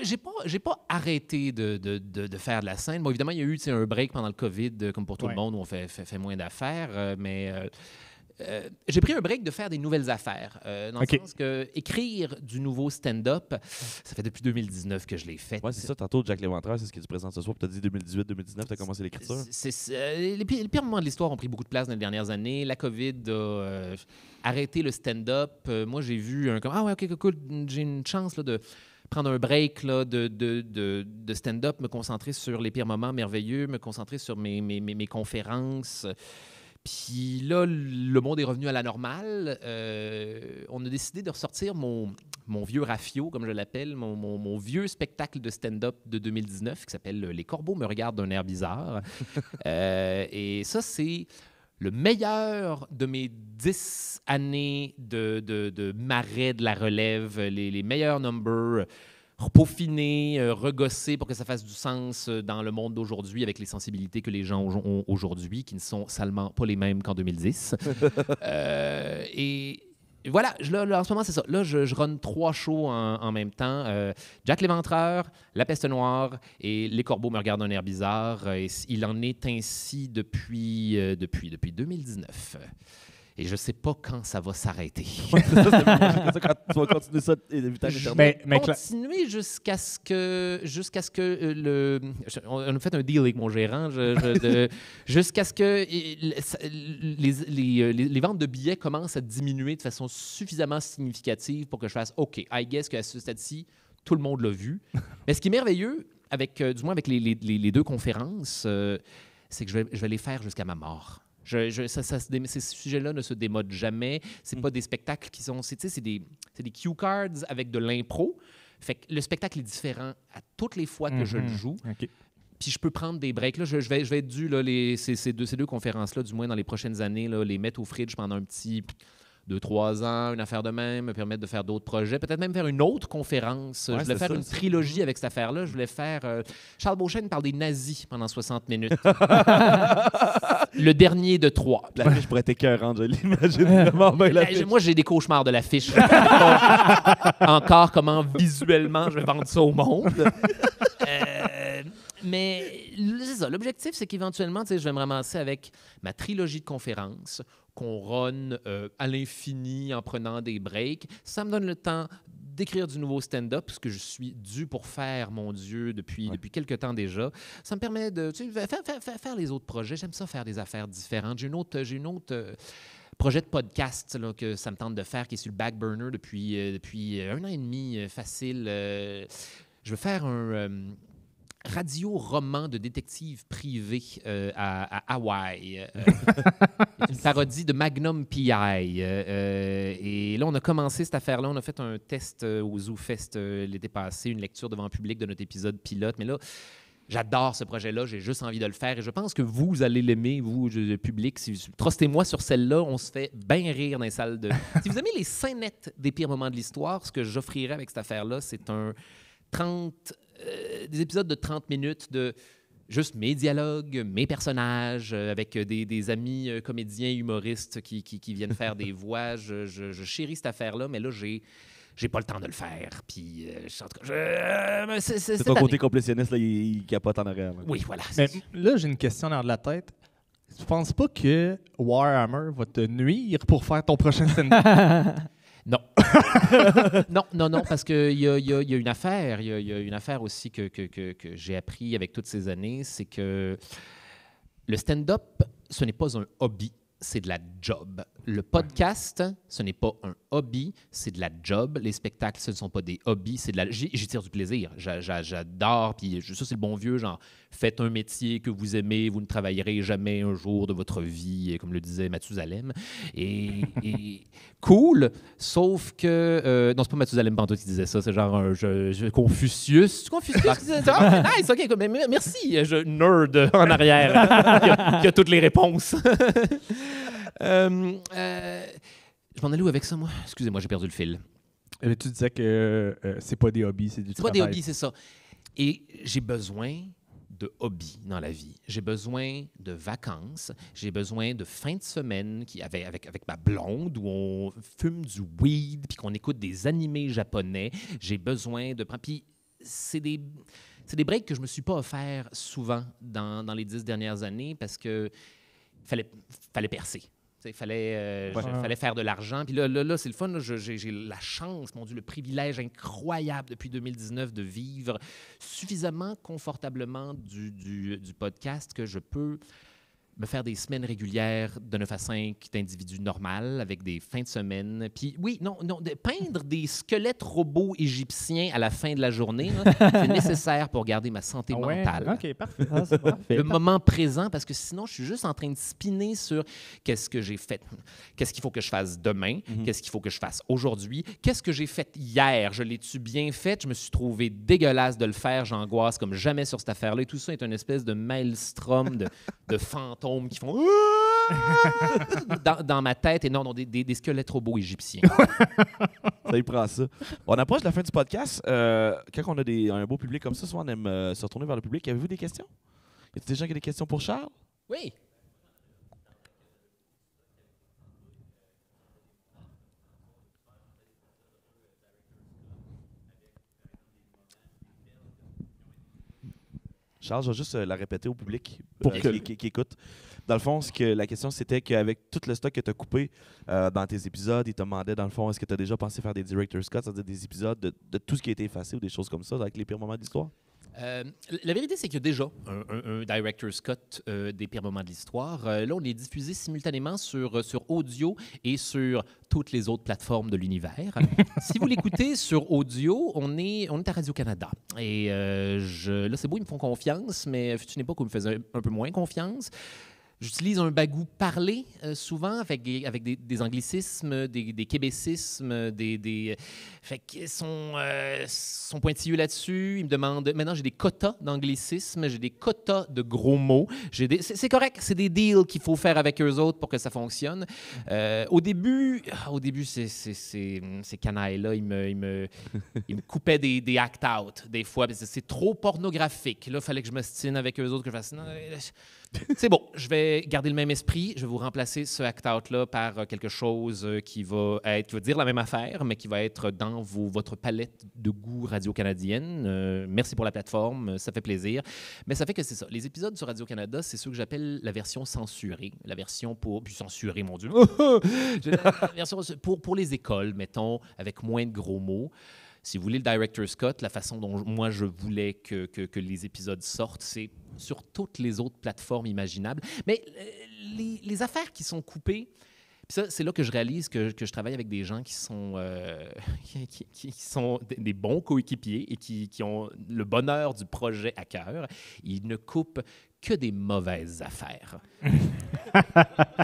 J'ai pas arrêté de faire de la scène. Bon, évidemment, il y a eu un break pendant le COVID, comme pour tout le monde, où on fait moins d'affaires, mais... j'ai pris un break de faire des nouvelles affaires. Dans le sens que écrire du nouveau stand-up, ça fait depuis 2019 que je l'ai fait. Oui, c'est ça. Tantôt, Jack Léventreur, c'est ce que tu présentes ce soir. Tu as dit 2018-2019, tu as commencé l'écriture. Les pires moments de l'histoire ont pris beaucoup de place dans les dernières années. La COVID a arrêté le stand-up. Moi, j'ai vu ah ouais, OK, cool, j'ai une chance là, de prendre un break là, de stand-up, me concentrer sur les pires moments merveilleux, me concentrer sur mes conférences. Puis là, le monde est revenu à la normale. On a décidé de ressortir mon vieux rafio, comme je l'appelle, mon vieux spectacle de stand-up de 2019 qui s'appelle « Les corbeaux me regardent d'un air bizarre ». Et ça, c'est le meilleur de mes 10 années de marais de la relève, les meilleurs numbers peaufiner, regosser pour que ça fasse du sens dans le monde d'aujourd'hui avec les sensibilités que les gens ont aujourd'hui, qui ne sont salement pas les mêmes qu'en 2010. Et voilà, là, en ce moment, c'est ça. Là, je run 3 shows en même temps. Jack Léventreur, La Peste Noire et Les Corbeaux me regardent d'un air bizarre. Et il en est ainsi depuis 2019. Et je ne sais pas quand ça va s'arrêter. Quand tu vas continuer ça continuer jusqu'à ce que on a fait un deal avec mon gérant, jusqu'à ce que les ventes de billets commencent à diminuer de façon suffisamment significative pour que je fasse OK, I guess qu'à ce stade-ci, tout le monde l'a vu. Mais ce qui est merveilleux, du moins avec les 2 conférences, c'est que je vais les faire jusqu'à ma mort. Ces sujets-là ne se démodent jamais. C'est pas des spectacles qui sont... C'est des cue cards avec de l'impro. Fait que le spectacle est différent à toutes les fois que je le joue. Okay. Puis je peux prendre des breaks. Là, je vais être dû, là, ces deux conférences-là, du moins dans les prochaines années, là, les mettre au fridge pendant un petit 2-3 ans, une affaire de même, me permettre de faire d'autres projets. Peut-être même faire une autre conférence. Je voulais faire une trilogie avec cette affaire-là. Je voulais faire... Charles Beauchesne parle des nazis pendant 60 minutes. Le dernier de 3. L'affiche pourrait être écœurante, je l'imagine vraiment bien l'affiche. Moi, j'ai des cauchemars de l'affiche. Encore comment visuellement je vais vendre ça au monde. Mais c'est ça. L'objectif, c'est qu'éventuellement, je vais me ramasser avec ma trilogie de conférences qu'on run à l'infini en prenant des breaks. Ça me donne le temps d'écrire du nouveau stand-up, ce que je suis dû pour faire, mon Dieu, depuis quelques temps déjà. Ça me permet de faire les autres projets. J'aime ça faire des affaires différentes. J'ai une autre projet de podcast là, que ça me tente de faire, qui est sur le back burner depuis 1 an et demi, facile. Je veux faire un radio-roman de détective privé à Hawaï. Une parodie de Magnum P.I. Et là, on a commencé cette affaire-là. On a fait un test au ZooFest l'été passé, une lecture devant le public de notre épisode pilote. Mais là, j'adore ce projet-là. J'ai juste envie de le faire. Et je pense que vous allez l'aimer, vous, le public. Trustez-moi sur celle-là. On se fait bien rire dans les salles de... Si vous aimez les scénettes des pires moments de l'histoire, ce que j'offrirais avec cette affaire-là, c'est un 30 des épisodes de 30 minutes de juste mes dialogues, mes personnages, avec des amis comédiens, humoristes qui viennent faire des voix. Je chéris cette affaire-là, mais là, j'ai pas le temps de le faire. Puis, en tout cas, C'est ton côté complétionniste, là, il capote en arrière. Là. Oui, voilà. Mais là, j'ai une question dans la tête. Tu penses pas que Warhammer va te nuire pour faire ton prochain stand-up? Non. non, parce qu'il y a une affaire. Il y a une affaire aussi que j'ai appris avec toutes ces années, c'est que le stand-up, ce n'est pas un hobby, c'est de la job. Le podcast, ce n'est pas un hobby, c'est de la job. Les spectacles, ce ne sont pas des hobbies, c'est de la... J'y tire du plaisir. J'adore. Puis ça, c'est le bon vieux, genre, faites un métier que vous aimez, vous ne travaillerez jamais un jour de votre vie, comme le disait Mathusalem. Et cool, sauf que... non, c'est pas Mathusalem Pantoute qui disait ça, c'est genre Confucius. Confucius qui disait ça? Ah, nice, OK, mais merci, nerd en arrière, qui a toutes les réponses. Je m'en allais où avec ça, moi? Excusez-moi, j'ai perdu le fil. Tu disais que c'est pas des hobbies, c'est du travail. C'est pas des hobbies, c'est ça. Et j'ai besoin de hobbies dans la vie. J'ai besoin de vacances. J'ai besoin de fins de semaine avec ma blonde où on fume du weed puis qu'on écoute des animés japonais. J'ai besoin de... Puis c'est des breaks que je me suis pas offert souvent dans les 10 dernières années parce que fallait percer. Il fallait faire de l'argent. Puis là c'est le fun. Là, j'ai la chance, mon Dieu, le privilège incroyable depuis 2019 de vivre suffisamment confortablement du podcast que je peux me faire des semaines régulières de 9 à 5 d'individus normaux avec des fins de semaine. Puis oui, non, de peindre des squelettes robots égyptiens à la fin de la journée, là, c'est nécessaire pour garder ma santé mentale. OK, parfait. C'est parfait. Le moment présent, parce que sinon, je suis juste en train de spinner sur qu'est-ce que j'ai fait, qu'est-ce qu'il faut que je fasse demain, qu'est-ce qu'il faut que je fasse aujourd'hui, qu'est-ce que j'ai fait hier, je l'ai-tu bien fait, je me suis trouvé dégueulasse de le faire, j'angoisse comme jamais sur cette affaire-là. Et tout ça est une espèce de maelstrom de fantômes qui font dans ma tête et non, des squelettes robots égyptiens. Ça y prend ça. On approche de la fin du podcast. Quand on a un beau public comme ça, souvent on aime se retourner vers le public. Avez-vous des questions? Y a-t-il des gens qui ont des questions pour Charles? Oui. Charles, je vais juste la répéter au public Pour qui écoute. Dans le fond, la question, c'était qu'avec tout le stock que tu as coupé dans tes épisodes, il te demandait, dans le fond, est-ce que tu as déjà pensé faire des director's cuts, c'est-à-dire des épisodes de tout ce qui a été effacé ou des choses comme ça, avec les pires moments de l'histoire? La vérité, c'est qu'il y a déjà un director's cut des pires moments de l'histoire. Là, on est diffusé simultanément sur audio et sur toutes les autres plateformes de l'univers. Si vous l'écoutez sur audio, on est à Radio-Canada. Et là, c'est beau, ils me font confiance, mais fut une époque où ils me faisaient un peu moins confiance. J'utilise un bagou parlé souvent avec des anglicismes, des québécismes, fait qu'ils sont pointilleux là-dessus. Ils me demandent... Maintenant, j'ai des quotas d'anglicisme, j'ai des quotas de gros mots. C'est correct, c'est des deals qu'il faut faire avec eux autres pour que ça fonctionne. Au début, ces canailles-là, ils me coupaient des act-out, des fois. C'est trop pornographique. Là, il fallait que je m'ostine avec eux autres, que je fasse... Non, c'est bon, je vais garder le même esprit. Je vais vous remplacer ce act-out-là par quelque chose qui va dire la même affaire, mais qui va être dans votre palette de goût radio-canadienne. Merci pour la plateforme, ça fait plaisir. Mais ça fait que c'est ça. Les épisodes sur Radio-Canada, c'est ceux que j'appelle la version censurée. La version pour... Puis censurée, mon Dieu! La version pour les écoles, mettons, avec moins de gros mots. Si vous voulez le director's cut, la façon dont moi je voulais que les épisodes sortent, c'est sur toutes les autres plateformes imaginables. Mais les affaires qui sont coupées, ça, c'est là que je réalise que je travaille avec des gens qui sont des bons coéquipiers et qui ont le bonheur du projet à cœur. Ils ne coupent que des mauvaises affaires.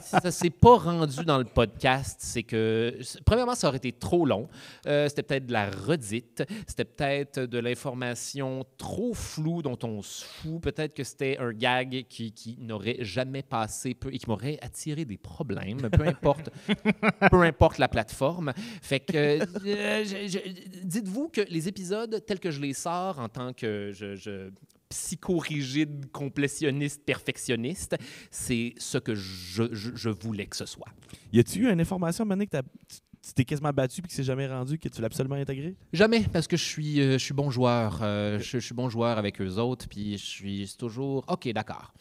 ça s'est pas rendu dans le podcast, c'est que, premièrement, ça aurait été trop long. C'était peut-être de la redite. C'était peut-être de l'information trop floue dont on se fout. Peut-être que c'était un gag qui n'aurait jamais passé et qui m'aurait attiré des problèmes, peu importe la plateforme. Fait que, dites-vous que les épisodes tels que je les sors en tant que psychorigide, complétionniste, perfectionniste, c'est ce que je voulais que ce soit. Y a-tu eu une information, Mané, que tu t'es quasiment battu et que c'est jamais rendu, que tu l'as absolument intégré? Jamais, parce que je suis bon joueur. Je suis bon joueur avec eux autres, puis je suis toujours... OK, d'accord.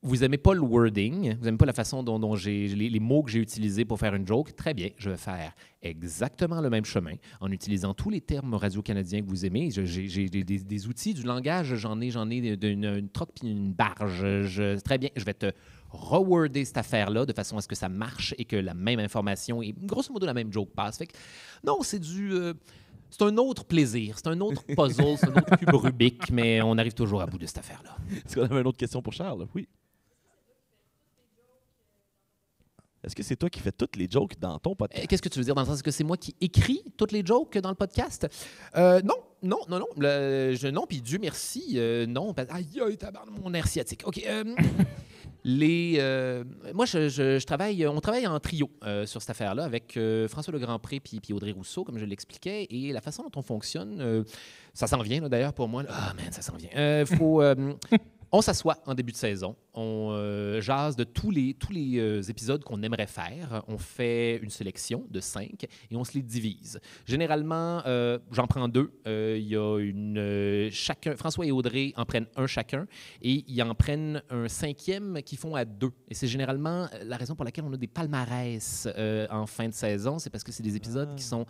Vous n'aimez pas le wording, vous n'aimez pas la façon dont les mots que j'ai utilisés pour faire une joke. Très bien, je vais faire exactement le même chemin en utilisant tous les termes radio-canadiens que vous aimez. J'ai des outils du langage, j'en ai une troque puis une barge. Très bien, je vais te reworder cette affaire-là de façon à ce que ça marche et que la même information et grosso modo la même joke passe. Fait que, non, c'est c'est un autre plaisir, c'est un autre puzzle, c'est un autre cube Rubik, mais on arrive toujours à bout de cette affaire-là. Est-ce qu'on avait une autre question pour Charles? Oui. Est-ce que c'est toi qui fais toutes les jokes dans ton podcast? Qu'est-ce que tu veux dire? Dans le sens que c'est moi qui écris toutes les jokes dans le podcast? Non. Non, puis Dieu merci, non. Aïe, tabarnak, mon air sciatique. OK. Moi, on travaille en trio sur cette affaire-là avec François Legrandpré puis Audrey Rousseau, comme je l'expliquais. Et la façon dont on fonctionne, ça s'en vient là, d'ailleurs pour moi. Ah, man, ça s'en vient. On s'assoit en début de saison, on jase de tous les épisodes qu'on aimerait faire. On fait une sélection de 5 et on se les divise. Généralement, j'en prends 2. Il y a chacun, François et Audrey en prennent un chacun et ils en prennent un 5e qu'ils font à 2. Et c'est généralement la raison pour laquelle on a des palmarès en fin de saison. C'est parce que c'est des épisodes qui sont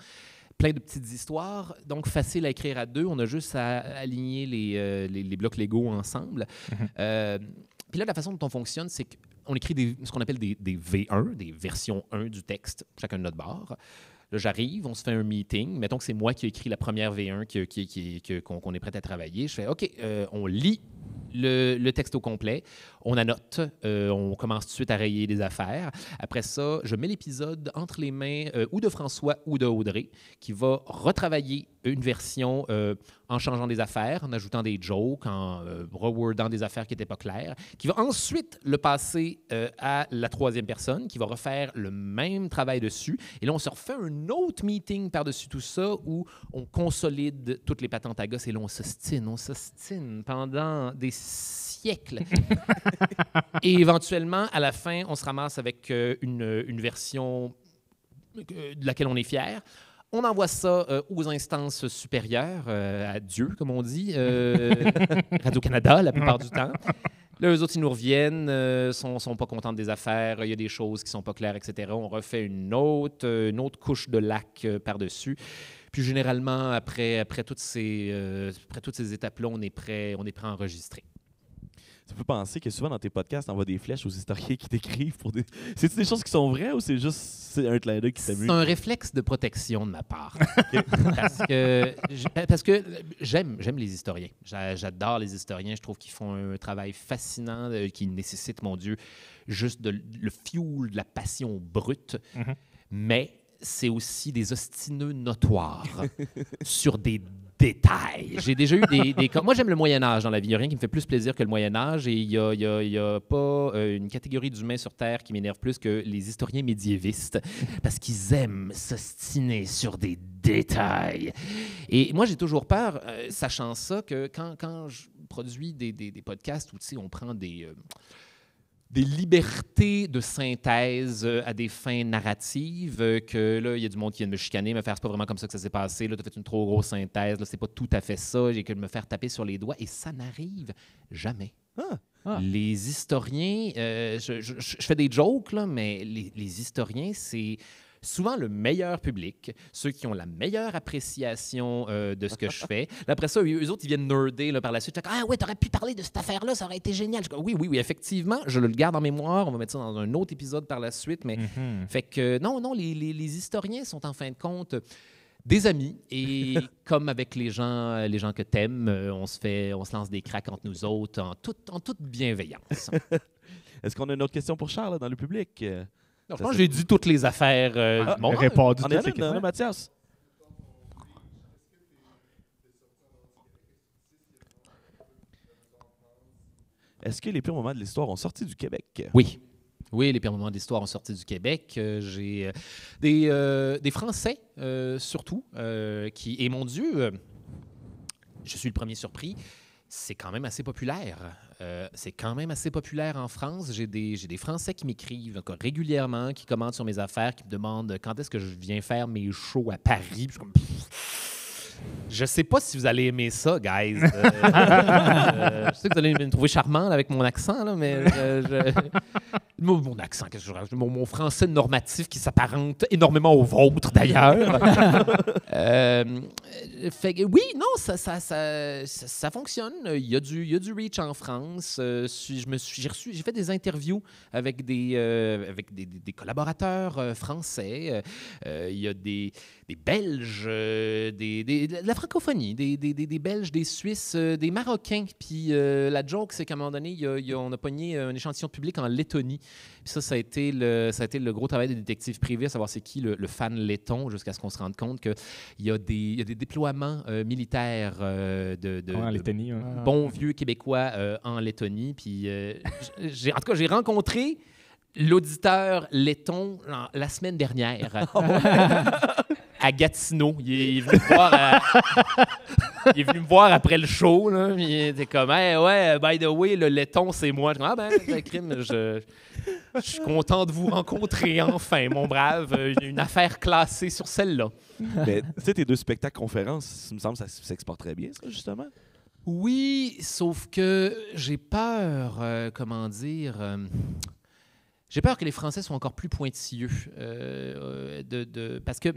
plein de petites histoires, donc facile à écrire à 2. On a juste à aligner les blocs Lego ensemble. Puis là, la façon dont on fonctionne, c'est qu'on écrit ce qu'on appelle des V1, des versions 1 du texte, chacun de notre bord. Là, j'arrive, on se fait un meeting. Mettons que c'est moi qui ai écrit la première V1 qu'on est prêt à travailler. Je fais OK, on lit le texte au complet, on annote, on commence tout de suite à rayer des affaires. Après ça, je mets l'épisode entre les mains ou de François ou de Audrey, qui va retravailler une version en changeant des affaires, en ajoutant des jokes, en rewordant des affaires qui n'étaient pas claires, qui va ensuite le passer à la 3e personne, qui va refaire le même travail dessus. Et là, on se refait un autre meeting par-dessus tout ça où on consolide toutes les patentes à gosse et là, on s'ostine pendant des siècles. Et éventuellement, à la fin, on se ramasse avec une version de laquelle on est fier. On envoie ça aux instances supérieures, à Dieu, comme on dit, Radio-Canada, la plupart du temps. Là, eux autres, ils nous reviennent, sont pas contents des affaires, il y a des choses qui sont pas claires, etc. On refait une autre couche de lac par-dessus. Puis généralement, après toutes ces étapes-là, on est prêt à enregistrer. Ça peut penser que souvent dans tes podcasts, t'envoies des flèches aux historiens qui t'écrivent pour des... C'est-tu des choses qui sont vraies ou c'est juste un clin d'œil qui s'amuse? C'est un réflexe de protection de ma part. Parce que j'aime les historiens. J'adore les historiens. Je trouve qu'ils font un travail fascinant qui nécessite, mon Dieu, juste le fuel de la passion brute. Mm-hmm. Mais c'est aussi des ostineux notoires sur des détails. J'ai déjà eu des cas. Moi, j'aime le Moyen-Âge dans la vie. Il n'y a rien qui me fait plus plaisir que le Moyen-Âge et il n'y a pas une catégorie d'humains sur Terre qui m'énerve plus que les historiens médiévistes parce qu'ils aiment s'ostiner sur des détails. Et moi, j'ai toujours peur, sachant ça, que quand je produis des podcasts où on prend des libertés de synthèse à des fins narratives, que là, il y a du monde qui vient de me chicaner, me faire « c'est pas vraiment comme ça que ça s'est passé, là, tu as fait une trop grosse synthèse, là, c'est pas tout à fait ça, j'ai que me faire taper sur les doigts », et ça n'arrive jamais. Les historiens, je fais des jokes, là, mais les historiens, c'est souvent le meilleur public, ceux qui ont la meilleure appréciation de ce que je fais. Là, après ça, eux autres, ils viennent nerder là, par la suite. « Ah ouais, t'aurais pu parler de cette affaire-là, ça aurait été génial. » Oui, effectivement, je le garde en mémoire. On va mettre ça dans un autre épisode par la suite. Mais fait que non, les historiens sont en fin de compte des amis. Et comme avec les gens que t'aimes, on se lance des cracks entre nous autres en toute bienveillance. Est-ce qu'on a une autre question pour Charles dans le public? Non, je pense que j'ai dit toutes les affaires du monde. Répondu On toutes est les là, questions. Mathias? Est-ce que les pires moments de l'histoire ont sorti du Québec? Oui. Oui, les pires moments de l'histoire ont sorti du Québec. J'ai des Français, surtout, qui... Et mon Dieu, je suis le premier surpris, c'est quand même assez populaire. C'est quand même assez populaire en France. J'ai des Français qui m'écrivent régulièrement, qui commentent sur mes affaires, qui me demandent quand est-ce que je viens faire mes shows à Paris. Puis je suis comme... Je sais pas si vous allez aimer ça, guys. Je sais que vous allez me trouver charmant là, avec mon accent, là, mais mon accent, qu'est-ce que je rajoute? Mon français normatif qui s'apparente énormément au vôtre, d'ailleurs. Oui, non, ça fonctionne. Il y a du reach en France. J'ai fait des interviews avec des collaborateurs français. Il y a des Belges, de la francophonie, des Belges, des Suisses, des Marocains. Puis la joke, c'est qu'à un moment donné, on a pogné un échantillon public en Lettonie. Puis ça a été le gros travail des détectives privés, à savoir c'est qui le fan letton, jusqu'à ce qu'on se rende compte qu'il y a des déploiements militaires En Lettonie. bons vieux Québécois en Lettonie. Puis en tout cas, j'ai rencontré l'auditeur letton la semaine dernière. À Gatineau. Il est venu me voir après le show. Là, il était comme hey, ouais, by the way, le letton, c'est moi. Je dis, ah ben, crime, je suis content de vous rencontrer enfin, mon brave. Une affaire classée sur celle-là. Mais tu sais, tes 2 spectacles conférences, il me semble que ça s'exporte très bien, ça, justement. Oui, sauf que j'ai peur, comment dire... J'ai peur que les Français soient encore plus pointilleux parce que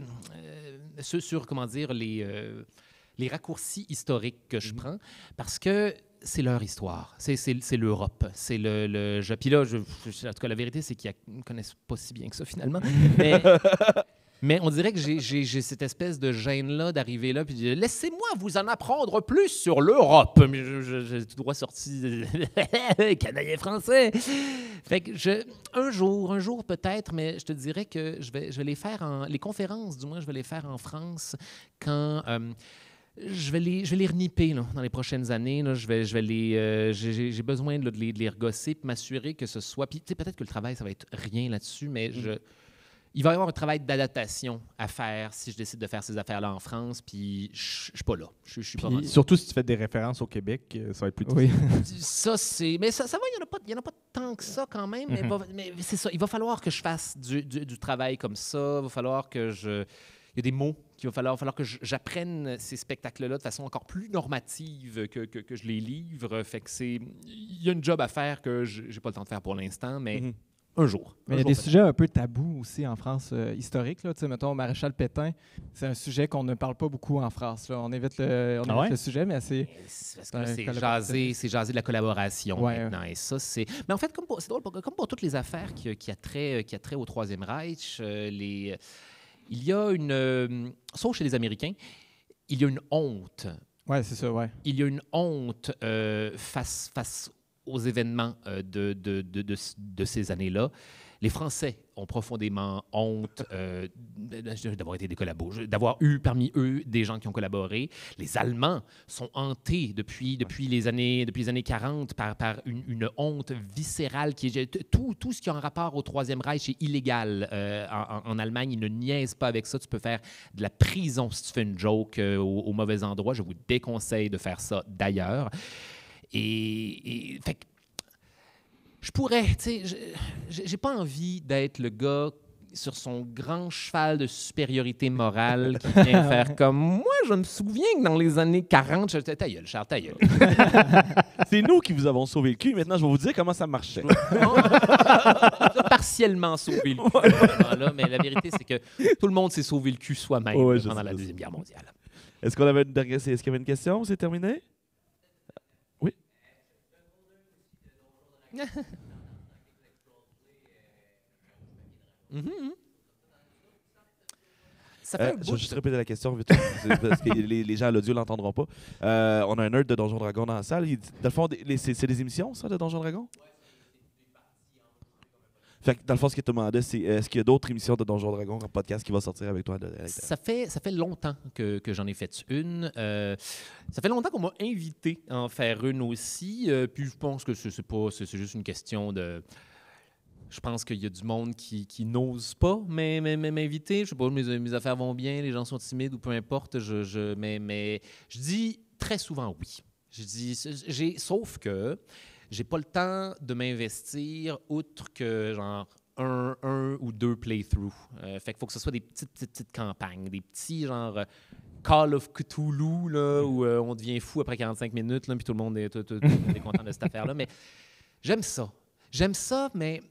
sur comment dire les raccourcis historiques que je prends, parce que c'est leur histoire, c'est l'Europe, c'est puis là, en tout cas la vérité c'est qu'ils ne connaissent pas si bien que ça finalement, mais on dirait que j'ai cette espèce de gêne-là d'arriver là puis de dire, laissez-moi vous en apprendre plus sur l'Europe. J'ai tout droit sorti Canadien français. Fait que un jour peut-être, mais je te dirais que je vais les faire les conférences, du moins, je vais les faire en France quand je vais les reniper là, dans les prochaines années. Là, j'ai besoin de les regosser et m'assurer que ce soit. Puis peut-être que le travail, ça va être rien là-dessus, mais il va y avoir un travail d'adaptation à faire si je décide de faire ces affaires-là en France, puis je suis pas là. Je suis pas rendu. Surtout si tu fais des références au Québec, ça va être plus difficile. Oui. Mais ça va, il y en a pas tant que ça quand même, mais c'est ça. Il va falloir que je fasse du travail comme ça. Il va falloir que il y a des mots qu'il va falloir que j'apprenne ces spectacles-là de façon encore plus normative que je les livre. Fait que il y a une job à faire que j'ai pas le temps de faire pour l'instant, mais un jour. Mais il y a des sujets un peu tabous aussi en France historiques. Là. Mettons, Maréchal Pétain, c'est un sujet qu'on ne parle pas beaucoup en France. Là. On évite le sujet, mais c'est... Parce que c'est jaser de la collaboration maintenant. Et ça, c'est... Mais en fait, c'est drôle, comme pour toutes les affaires qui a trait au Troisième Reich, il y a une... sauf chez les Américains, il y a une honte. Oui, c'est ça, ouais. Il y a une honte face aux événements de ces années-là. Les Français ont profondément honte d'avoir été des collaborateurs, d'avoir eu parmi eux des gens qui ont collaboré. Les Allemands sont hantés depuis les années 40 par une honte viscérale qui est tout ce qui a un rapport au Troisième Reich est illégal. En Allemagne, ils ne niaisent pas avec ça. Tu peux faire de la prison si tu fais une joke au mauvais endroit. Je vous déconseille de faire ça d'ailleurs. Et fait que je pourrais, tu sais, j'ai pas envie d'être le gars sur son grand cheval de supériorité morale qui vient faire comme moi, je me souviens que dans les années 40, ta gueule, Charles, ta gueule. C'est nous qui vous avons sauvé le cul. Maintenant, je vais vous dire comment ça marchait. Partiellement sauvé le cul. Là, mais la vérité, c'est que tout le monde s'est sauvé le cul soi-même pendant la Deuxième Guerre mondiale. Est-ce qu'il y avait une question? C'est terminé? Oui. Ça fait un Je bout. vais juste répéter la question vite parce que les gens à l'audio ne l'entendront pas. On a un nerd de Donjon Dragon dans la salle. Dans le fond, c'est des émissions, ça, de Donjon Dragon? Fait que dans le fond, ce que tu demandais, c'est est-ce qu'il y a d'autres émissions de Donjons Dragons en podcast qui vont sortir avec toi? Ça fait longtemps que j'en ai fait une. Ça fait longtemps qu'on m'a invité à en faire une aussi. Puis je pense que c'est juste une question de... Je pense qu'il y a du monde qui n'ose pas m'inviter. Je sais pas, mes affaires vont bien, les gens sont timides ou peu importe. Mais je dis très souvent oui. Sauf que j'ai pas le temps de m'investir outre que genre un ou deux playthroughs. Fait qu'il faut que ce soit des petites campagnes, des petits genre Call of Cthulhu là, où on devient fou après 45 minutes, là, puis tout le monde est content de cette affaire-là. Mais j'aime ça. J'aime ça, mais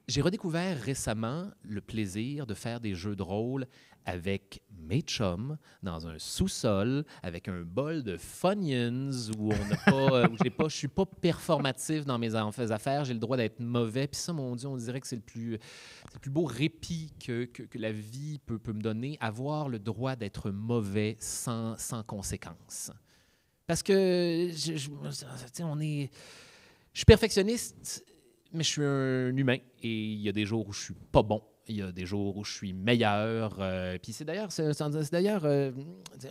j'ai redécouvert récemment le plaisir de faire des jeux de rôle avec mes chums dans un sous-sol avec un bol de Funyuns où je suis pas performatif dans mes affaires, j'ai le droit d'être mauvais. Puis ça, mon Dieu, on dirait que c'est le plus beau répit que la vie peut me donner, avoir le droit d'être mauvais sans conséquence. Parce que je suis perfectionniste, mais je suis un humain et il y a des jours où je suis pas bon. Il y a des jours où je suis meilleur. Puis c'est d'ailleurs,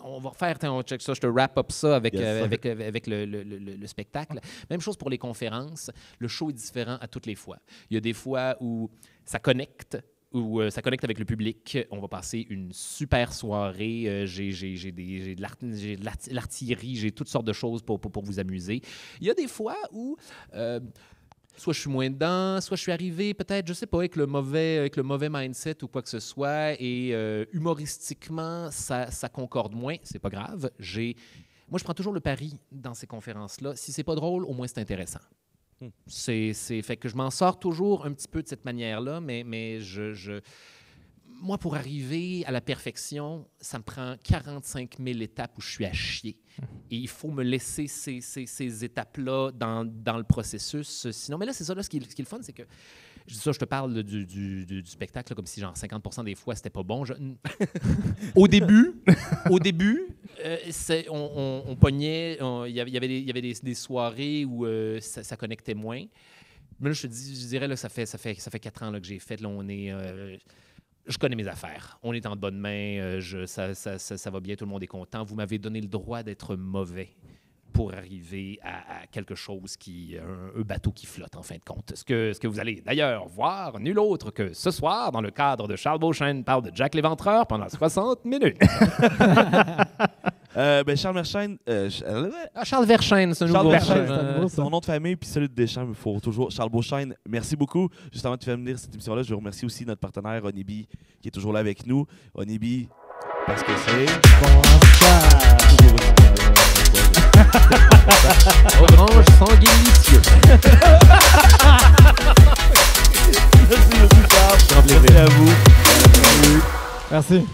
on va refaire, on check ça, je te wrap up ça avec le spectacle. Même chose pour les conférences. Le show est différent à toutes les fois. Il y a des fois où ça connecte, avec le public. On va passer une super soirée. J'ai de l'artillerie, j'ai toutes sortes de choses pour vous amuser. Il y a des fois où... soit je suis moins dedans, soit je suis arrivé peut-être, je sais pas, avec le mauvais mindset ou quoi que ce soit, et humoristiquement, ça concorde moins. C'est pas grave. Moi, je prends toujours le pari dans ces conférences-là. Si c'est pas drôle, au moins c'est intéressant. C'est fait que je m'en sors toujours un petit peu de cette manière-là, mais moi, pour arriver à la perfection, ça me prend 45 000 étapes où je suis à chier. Et il faut me laisser ces étapes-là dans le processus. Sinon, mais là, c'est ça, là, ce qui est le fun, c'est que je te parle du spectacle là, comme si genre 50% des fois, c'était pas bon. Au début, on pognait, il y avait des soirées où ça connectait moins. Mais là, je dirais, là, ça fait 4 ans là, que j'ai fait. Là, je connais mes affaires. On est en bonne main. Ça va bien. Tout le monde est content. Vous m'avez donné le droit d'être mauvais pour arriver à quelque chose un bateau qui flotte, en fin de compte. Ce que vous allez d'ailleurs voir, nul autre que ce soir, dans le cadre de Charles Beauchesne parle de Jack l'Éventreur pendant 60 minutes. Charles Verschaine... Charles Verschaine, c'est un nouveau. Son nom de famille puis celui de Deschamps, il faut toujours... Charles Beauchesne, merci beaucoup. Juste avant de finir cette émission-là, je remercie aussi notre partenaire Onibi qui est toujours là avec nous. Onibi, parce que c'est... Orange sanguinicieux. Merci beaucoup, Charles. Merci à vous. Merci.